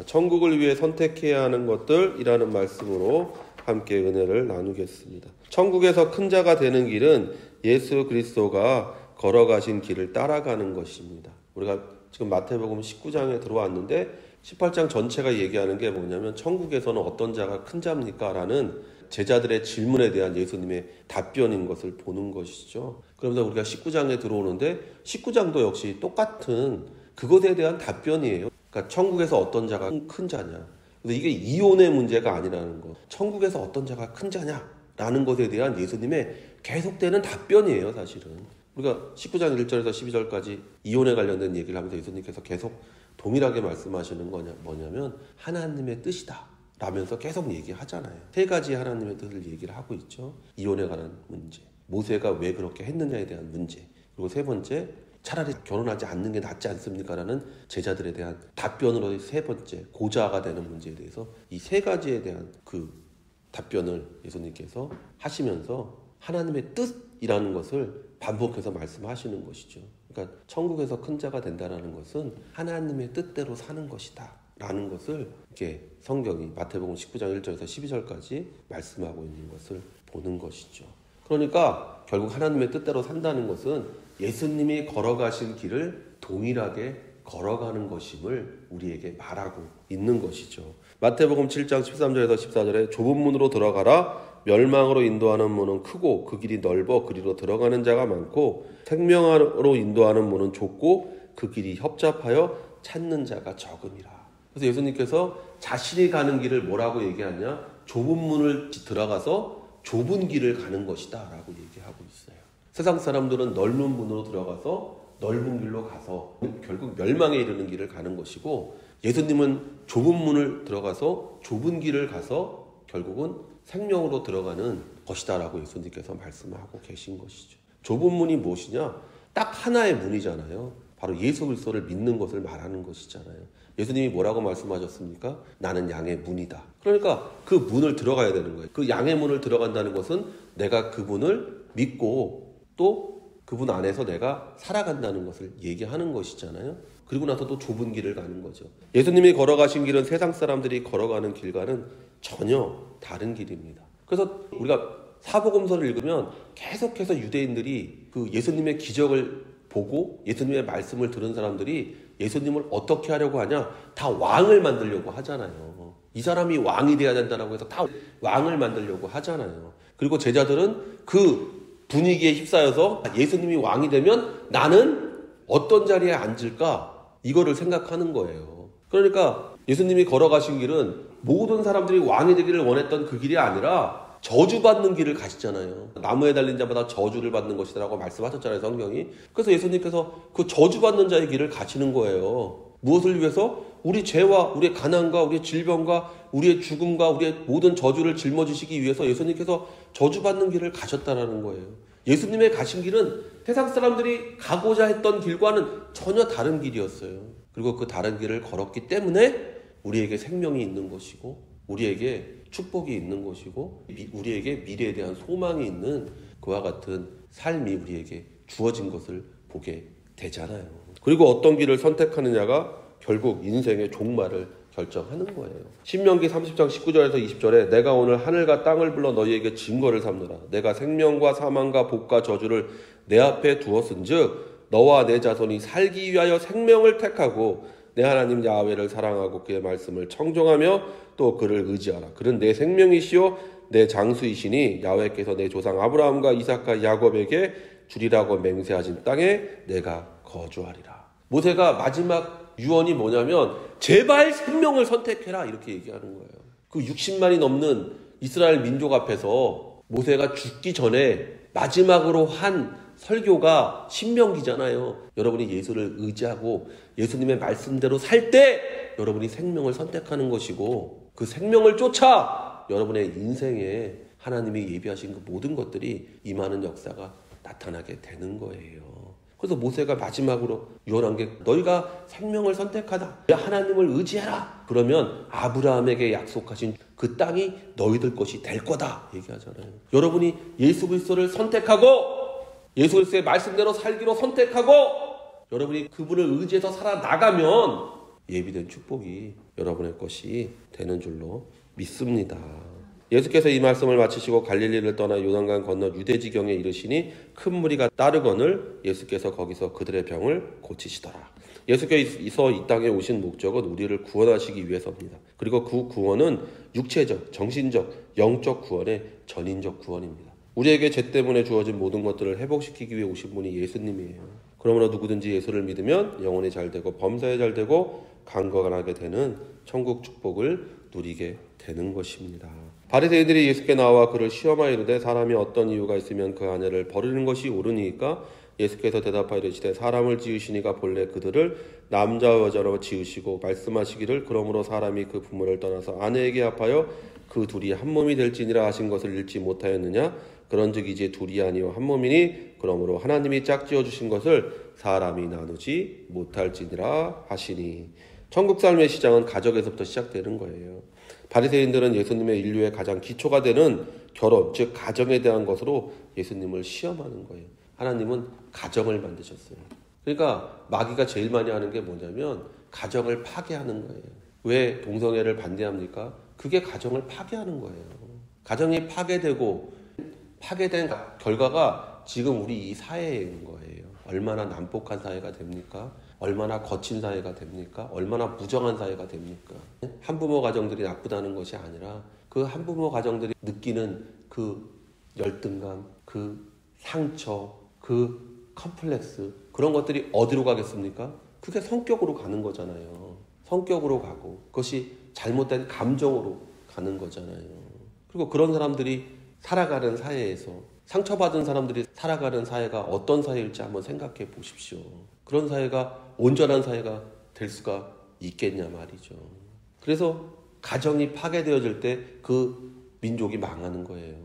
천국을 위해 선택해야 하는 것들이라는 말씀으로 함께 은혜를 나누겠습니다. 천국에서 큰 자가 되는 길은 예수 그리스도가 걸어가신 길을 따라가는 것입니다. 우리가 지금 마태복음 19장에 들어왔는데 18장 전체가 얘기하는 게 뭐냐면 천국에서는 어떤 자가 큰 자입니까? 라는 제자들의 질문에 대한 예수님의 답변인 것을 보는 것이죠. 그러면서 우리가 19장에 들어오는데 19장도 역시 똑같은 그것에 대한 답변이에요. 그러니까 천국에서 어떤 자가 큰 자냐. 그래서 이게 이혼의 문제가 아니라는 것. 천국에서 어떤 자가 큰 자냐라는 것에 대한 예수님의 계속되는 답변이에요, 사실은. 우리가 19장 1절에서 12절까지 이혼에 관련된 얘기를 하면서 예수님께서 계속 동일하게 말씀하시는 거냐, 뭐냐면 하나님의 뜻이다 라면서 계속 얘기하잖아요. 세 가지 하나님의 뜻을 얘기를 하고 있죠. 이혼에 관한 문제, 모세가 왜 그렇게 했느냐에 대한 문제, 그리고 세 번째, 차라리 결혼하지 않는 게 낫지 않습니까? 라는 제자들에 대한 답변으로 세 번째, 고자가 되는 문제에 대해서 이 세 가지에 대한 그 답변을 예수님께서 하시면서 하나님의 뜻이라는 것을 반복해서 말씀하시는 것이죠. 그러니까 천국에서 큰 자가 된다는 것은 하나님의 뜻대로 사는 것이다 라는 것을 이렇게 성경이 마태복음 19장 1절에서 12절까지 말씀하고 있는 것을 보는 것이죠. 그러니까 결국 하나님의 뜻대로 산다는 것은 예수님이 걸어가신 길을 동일하게 걸어가는 것임을 우리에게 말하고 있는 것이죠. 마태복음 7장 13절에서 14절에 좁은 문으로 들어가라. 멸망으로 인도하는 문은 크고 그 길이 넓어 그리로 들어가는 자가 많고 생명으로 인도하는 문은 좁고 그 길이 협잡하여 찾는 자가 적음이라. 그래서 예수님께서 자신이 가는 길을 뭐라고 얘기하냐? 좁은 문을 들어가서 좁은 길을 가는 것이다 라고 얘기하고 있어요. 세상 사람들은 넓은 문으로 들어가서 넓은 길로 가서 결국 멸망에 이르는 길을 가는 것이고, 예수님은 좁은 문을 들어가서 좁은 길을 가서 결국은 생명으로 들어가는 것이다 라고 예수님께서 말씀하고 계신 것이죠. 좁은 문이 무엇이냐? 딱 하나의 문이잖아요. 바로 예수 그리스도를 믿는 것을 말하는 것이잖아요. 예수님이 뭐라고 말씀하셨습니까? 나는 양의 문이다. 그러니까 그 문을 들어가야 되는 거예요. 그 양의 문을 들어간다는 것은 내가 그분을 믿고 또 그분 안에서 내가 살아간다는 것을 얘기하는 것이잖아요. 그리고 나서 또 좁은 길을 가는 거죠. 예수님이 걸어가신 길은 세상 사람들이 걸어가는 길과는 전혀 다른 길입니다. 그래서 우리가 사복음서를 읽으면 계속해서 유대인들이 그 예수님의 기적을 보고 예수님의 말씀을 들은 사람들이 예수님을 어떻게 하려고 하냐? 다 왕을 만들려고 하잖아요. 이 사람이 왕이 돼야 된다고 해서 다 왕을 만들려고 하잖아요. 그리고 제자들은 그 분위기에 휩싸여서 예수님이 왕이 되면 나는 어떤 자리에 앉을까? 이거를 생각하는 거예요. 그러니까 예수님이 걸어가신 길은 모든 사람들이 왕이 되기를 원했던 그 길이 아니라 저주받는 길을 가시잖아요. 나무에 달린 자마다 저주를 받는 것이라고 말씀하셨잖아요, 성경이. 그래서 예수님께서 그 저주받는 자의 길을 가시는 거예요. 무엇을 위해서? 우리 죄와 우리의 가난과 우리의 질병과 우리의 죽음과 우리의 모든 저주를 짊어지시기 위해서 예수님께서 저주받는 길을 가셨다라는 거예요. 예수님의 가신 길은 세상 사람들이 가고자 했던 길과는 전혀 다른 길이었어요. 그리고 그 다른 길을 걸었기 때문에 우리에게 생명이 있는 것이고 우리에게 축복이 있는 것이고 우리에게 미래에 대한 소망이 있는 그와 같은 삶이 우리에게 주어진 것을 보게 되잖아요. 그리고 어떤 길을 선택하느냐가 결국 인생의 종말을 결정하는 거예요. 신명기 30장 19절에서 20절에 내가 오늘 하늘과 땅을 불러 너희에게 증거를 삼노라. 내가 생명과 사망과 복과 저주를 내 앞에 두었은즉 너와 내 자손이 살기 위하여 생명을 택하고 내 하나님 야훼를 사랑하고 그의 말씀을 청종하며 또 그를 의지하라. 그는 내 생명이시요 내 장수이시니 야훼께서 내 조상 아브라함과 이삭과 야곱에게 주리라고 맹세하신 땅에 내가 거주하리라. 모세가 마지막 유언이 뭐냐면 제발 생명을 선택해라 이렇게 얘기하는 거예요. 그 60만이 넘는 이스라엘 민족 앞에서 모세가 죽기 전에 마지막으로 한 설교가 신명기잖아요. 여러분이 예수를 의지하고 예수님의 말씀대로 살 때 여러분이 생명을 선택하는 것이고 그 생명을 쫓아 여러분의 인생에 하나님이 예비하신 그 모든 것들이 임하는 역사가 나타나게 되는 거예요. 그래서 모세가 마지막으로 유언한 게 너희가 생명을 선택하다. 하나님을 의지해라. 그러면 아브라함에게 약속하신 그 땅이 너희들 것이 될 거다 얘기하잖아요. 여러분이 예수 그리스도를 선택하고 예수 그리스도의 말씀대로 살기로 선택하고 여러분이 그분을 의지해서 살아나가면 예비된 축복이 여러분의 것이 되는 줄로 믿습니다. 예수께서 이 말씀을 마치시고 갈릴리를 떠나 요단강 건너 유대 지경에 이르시니 큰 무리가 따르거늘 예수께서 거기서 그들의 병을 고치시더라. 예수께서 이 땅에 오신 목적은 우리를 구원하시기 위해서입니다. 그리고 그 구원은 육체적, 정신적, 영적 구원의 전인적 구원입니다. 우리에게 죄 때문에 주어진 모든 것들을 회복시키기 위해 오신 분이 예수님이에요. 그러므로 누구든지 예수를 믿으면 영혼이 잘되고 범사에 잘되고 강건하게 되는 천국 축복을 누리게 되는 것입니다. 바리새인들이 예수께 나와 그를 시험하여 이르되 사람이 어떤 이유가 있으면 그 아내를 버리는 것이 옳으니까 예수께서 대답하여 이르시되 사람을 지으시니가 본래 그들을 남자와 여자로 지으시고 말씀하시기를 그러므로 사람이 그 부모를 떠나서 아내에게 합하여 그 둘이 한 몸이 될지니라 하신 것을 읽지 못하였느냐. 그런즉 이제 둘이 아니요 한 몸이니 그러므로 하나님이 짝지어 주신 것을 사람이 나누지 못할지니라 하시니. 천국 삶의 시작은 가정에서부터 시작되는 거예요. 바리새인들은 예수님의 인류의 가장 기초가 되는 결혼, 즉 가정에 대한 것으로 예수님을 시험하는 거예요. 하나님은 가정을 만드셨어요. 그러니까 마귀가 제일 많이 하는 게 뭐냐면 가정을 파괴하는 거예요. 왜 동성애를 반대합니까? 그게 가정을 파괴하는 거예요. 가정이 파괴된 결과가 지금 우리 이 사회인 거예요. 얼마나 난폭한 사회가 됩니까? 얼마나 거친 사회가 됩니까? 얼마나 무정한 사회가 됩니까? 한부모 가정들이 나쁘다는 것이 아니라 그 한부모 가정들이 느끼는 그 열등감, 그 상처, 그 컴플렉스, 그런 것들이 어디로 가겠습니까? 그게 성격으로 가는 거잖아요. 성격으로 가고 그것이 잘못된 감정으로 가는 거잖아요. 그리고 그런 사람들이 살아가는 사회에서 상처받은 사람들이 살아가는 사회가 어떤 사회일지 한번 생각해 보십시오. 그런 사회가 온전한 사회가 될 수가 있겠냐 말이죠. 그래서 가정이 파괴되어질 때 그 민족이 망하는 거예요.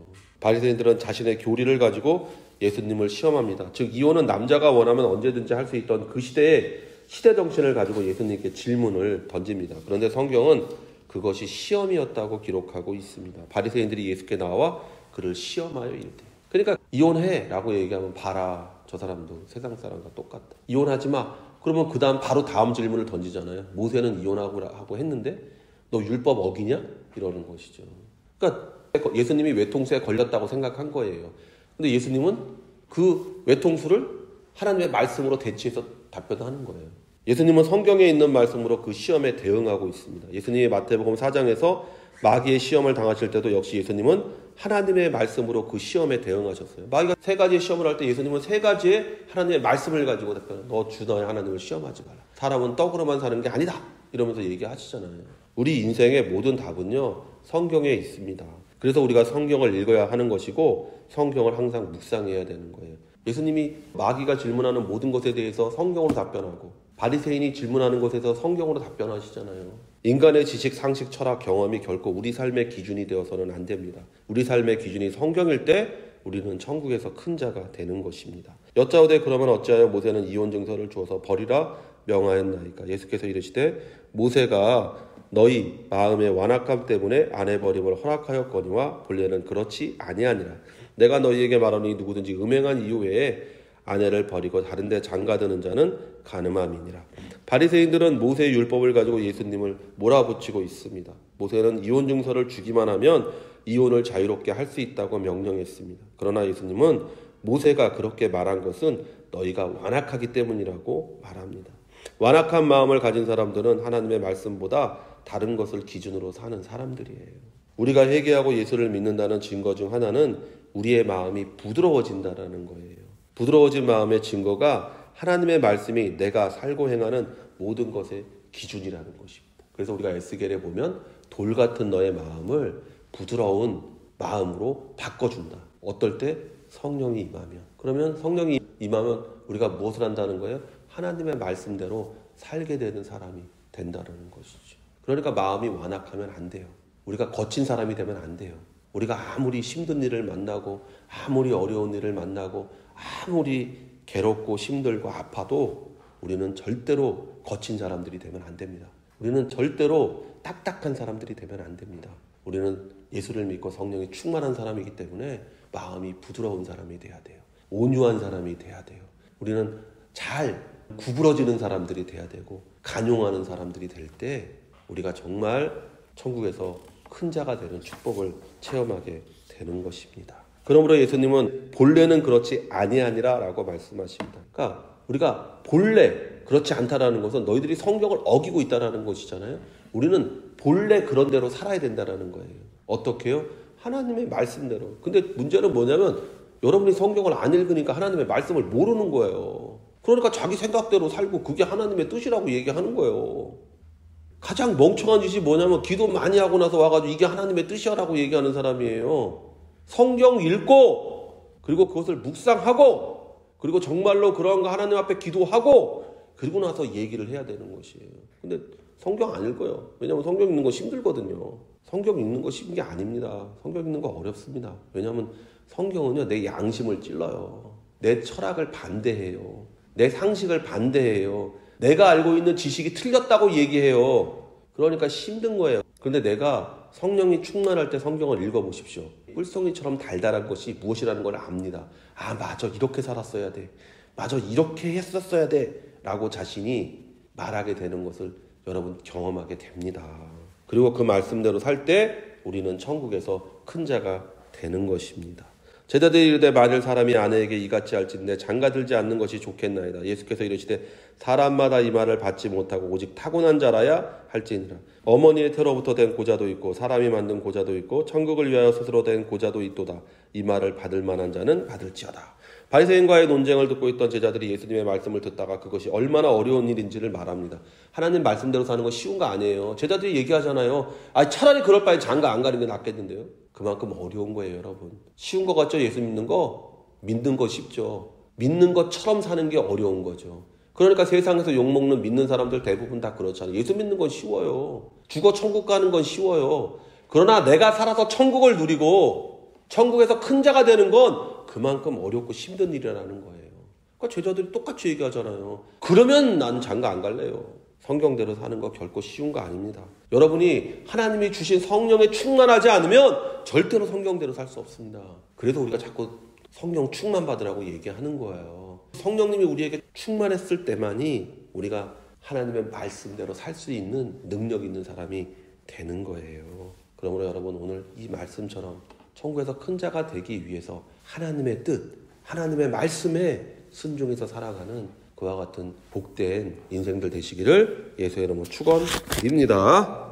바리새인들은 자신의 교리를 가지고 예수님을 시험합니다. 즉 이혼은 남자가 원하면 언제든지 할 수 있던 그 시대의 시대 정신을 가지고 예수님께 질문을 던집니다. 그런데 성경은 그것이 시험이었다고 기록하고 있습니다. 바리새인들이 예수께 나와 그를 시험하여 이르되. 그러니까 이혼해 라고 얘기하면 봐라, 저 사람도 세상 사람과 똑같다. 이혼하지 마. 그러면 그 다음 바로 다음 질문을 던지잖아요. 모세는 이혼하고 했는데 너 율법 어기냐? 이러는 것이죠. 그러니까 예수님이 외통수에 걸렸다고 생각한 거예요. 근데 예수님은 그 외통수를 하나님의 말씀으로 대치해서 답변하는 거예요. 예수님은 성경에 있는 말씀으로 그 시험에 대응하고 있습니다. 예수님이 마태복음 4장에서 마귀의 시험을 당하실 때도 역시 예수님은 하나님의 말씀으로 그 시험에 대응하셨어요. 마귀가 세 가지의 시험을 할 때 예수님은 세 가지의 하나님의 말씀을 가지고 답변해요. 너 주 너의 하나님을 시험하지 마라. 사람은 떡으로만 사는 게 아니다. 이러면서 얘기하시잖아요. 우리 인생의 모든 답은요, 성경에 있습니다. 그래서 우리가 성경을 읽어야 하는 것이고 성경을 항상 묵상해야 되는 거예요. 예수님이 마귀가 질문하는 모든 것에 대해서 성경으로 답변하고 바리새인이 질문하는 것에서 성경으로 답변하시잖아요. 인간의 지식, 상식, 철학, 경험이 결코 우리 삶의 기준이 되어서는 안 됩니다. 우리 삶의 기준이 성경일 때 우리는 천국에서 큰 자가 되는 것입니다. 여짜오되 그러면 어찌하여 모세는 이혼 증서를 주어서 버리라 명하였나이까. 예수께서 이르시되 모세가 너희 마음의 완악함 때문에 아내 버림을 허락하였거니와 본래는 그렇지 아니하니라. 내가 너희에게 말하니 누구든지 음행한 이유 외에 아내를 버리고 다른 데 장가드는 자는 간음함이니라. 바리새인들은 모세의 율법을 가지고 예수님을 몰아붙이고 있습니다. 모세는 이혼 증서를 주기만 하면 이혼을 자유롭게 할 수 있다고 명령했습니다. 그러나 예수님은 모세가 그렇게 말한 것은 너희가 완악하기 때문이라고 말합니다. 완악한 마음을 가진 사람들은 하나님의 말씀보다 다른 것을 기준으로 사는 사람들이에요. 우리가 회개하고 예수를 믿는다는 증거 중 하나는 우리의 마음이 부드러워진다는 거예요. 부드러워진 마음의 증거가 하나님의 말씀이 내가 살고 행하는 모든 것의 기준이라는 것입니다. 그래서 우리가 에스겔에 보면 돌 같은 너의 마음을 부드러운 마음으로 바꿔준다. 어떨 때? 성령이 임하면. 그러면 성령이 임하면 우리가 무엇을 한다는 거예요? 하나님의 말씀대로 살게 되는 사람이 된다는 것이죠. 그러니까 마음이 완악하면 안 돼요. 우리가 거친 사람이 되면 안 돼요. 우리가 아무리 힘든 일을 만나고 아무리 어려운 일을 만나고 아무리 괴롭고 힘들고 아파도 우리는 절대로 거친 사람들이 되면 안 됩니다. 우리는 절대로 딱딱한 사람들이 되면 안 됩니다. 우리는 예수를 믿고 성령이 충만한 사람이기 때문에 마음이 부드러운 사람이 돼야 돼요. 온유한 사람이 돼야 돼요. 우리는 잘 구부러지는 사람들이 돼야 되고 간용하는 사람들이 될 때 우리가 정말 천국에서 큰 자가 되는 축복을 체험하게 되는 것입니다. 그러므로 예수님은 본래는 그렇지 아니하니라 라고 말씀하십니다. 그러니까 우리가 본래 그렇지 않다라는 것은 너희들이 성경을 어기고 있다라는 것이잖아요. 우리는 본래 그런 대로 살아야 된다라는 거예요. 어떻게요? 하나님의 말씀대로. 근데 문제는 뭐냐면 여러분이 성경을 안 읽으니까 하나님의 말씀을 모르는 거예요. 그러니까 자기 생각대로 살고 그게 하나님의 뜻이라고 얘기하는 거예요. 가장 멍청한 짓이 뭐냐면 기도 많이 하고 나서 와가지고 이게 하나님의 뜻이라고 얘기하는 사람이에요. 성경 읽고 그리고 그것을 묵상하고 그리고 정말로 그런 거 하나님 앞에 기도하고 그리고 나서 얘기를 해야 되는 것이에요. 근데 성경 안 읽어요. 왜냐하면 성경 읽는 거 힘들거든요. 성경 읽는 거 쉬운 게 아닙니다. 성경 읽는 거 어렵습니다. 왜냐하면 성경은요, 내 양심을 찔러요. 내 철학을 반대해요. 내 상식을 반대해요. 내가 알고 있는 지식이 틀렸다고 얘기해요. 그러니까 힘든 거예요. 그런데 내가 성령이 충만할 때 성경을 읽어보십시오. 꿀송이처럼 달달한 것이 무엇이라는 걸 압니다. 아, 맞아. 이렇게 살았어야 돼. 맞아. 이렇게 했었어야 돼. 라고 자신이 말하게 되는 것을 여러분 경험하게 됩니다. 그리고 그 말씀대로 살 때 우리는 천국에서 큰 자가 되는 것입니다. 제자들이 이르되 만일 사람이 아내에게 이같이 할진대 장가들지 않는 것이 좋겠나이다. 예수께서 이르시되 사람마다 이 말을 받지 못하고 오직 타고난 자라야 할지니라. 어머니의 태로부터 된 고자도 있고 사람이 만든 고자도 있고 천국을 위하여 스스로 된 고자도 있도다. 이 말을 받을 만한 자는 받을지어다. 바리새인과의 논쟁을 듣고 있던 제자들이 예수님의 말씀을 듣다가 그것이 얼마나 어려운 일인지를 말합니다. 하나님 말씀대로 사는 거 쉬운 거 아니에요. 제자들이 얘기하잖아요. 차라리 그럴 바에 장가 안 가는 게 낫겠는데요. 그만큼 어려운 거예요, 여러분. 쉬운 거 같죠? 예수 믿는 거? 믿는 거 쉽죠. 믿는 것처럼 사는 게 어려운 거죠. 그러니까 세상에서 욕먹는 믿는 사람들 대부분 다 그렇잖아요. 예수 믿는 건 쉬워요. 죽어 천국 가는 건 쉬워요. 그러나 내가 살아서 천국을 누리고 천국에서 큰 자가 되는 건 그만큼 어렵고 힘든 일이라는 거예요. 그러니까 제자들이 똑같이 얘기하잖아요. 그러면 난 장가 안 갈래요. 성경대로 사는 거 결코 쉬운 거 아닙니다. 여러분이 하나님이 주신 성령에 충만하지 않으면 절대로 성경대로 살 수 없습니다. 그래서 우리가 자꾸 성령 충만 받으라고 얘기하는 거예요. 성령님이 우리에게 충만했을 때만이 우리가 하나님의 말씀대로 살 수 있는 능력 있는 사람이 되는 거예요. 그러므로 여러분 오늘 이 말씀처럼 천국에서 큰 자가 되기 위해서 하나님의 뜻, 하나님의 말씀에 순종해서 살아가는 그와 같은 복된 인생들 되시기를 예수의 이름으로 축원드립니다.